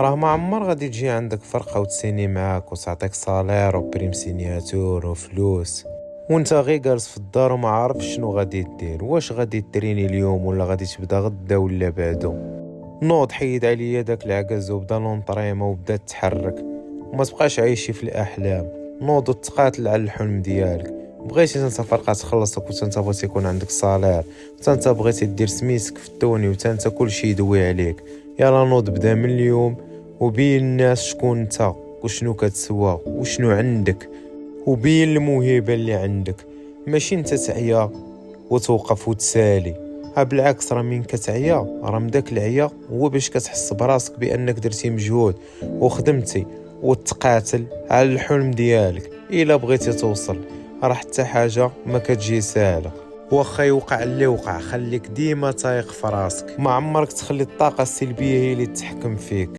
راه ما عمر غادي تجي عندك فرقة وتسيني معاك وتعطيك صالير وبريم سينياتور وفلوس وانت غير جالس في الدار وما عارف شنو غادي دير، واش غادي تريني اليوم ولا غادي تبدا غدا ولا بعدو. نوض حيد عليا داك العكز وبدا لونطريمون وبدا تحرك وما تبقاش عايشي في الاحلام. نوض وتقاتل على الحلم ديالك. بغيتي انت فرقه تخلصك وانت بغيتي يكون عندك صالير وانت بغيتي دير سميتك في التوني وانت كلشي يدوي عليك، يلا نوض بدا من اليوم وبين الناس شكون انت وشنو كتسوى وشنو عندك، وبين الموهبه اللي عندك. ماشي انت تعيا وتوقف وتسالي، بالعكس راه من كتعيا راه من داك العيا هو باش كتحس براسك بانك درتي مجهود وخدمتي وتقاتل على الحلم ديالك. الا بغيتي توصل راه حتى حاجه ما كتجي سهله، واخا يوقع اللي وقع خليك ديما تايق في راسك، ما عمرك تخلي الطاقه السلبيه هي اللي تتحكم فيك.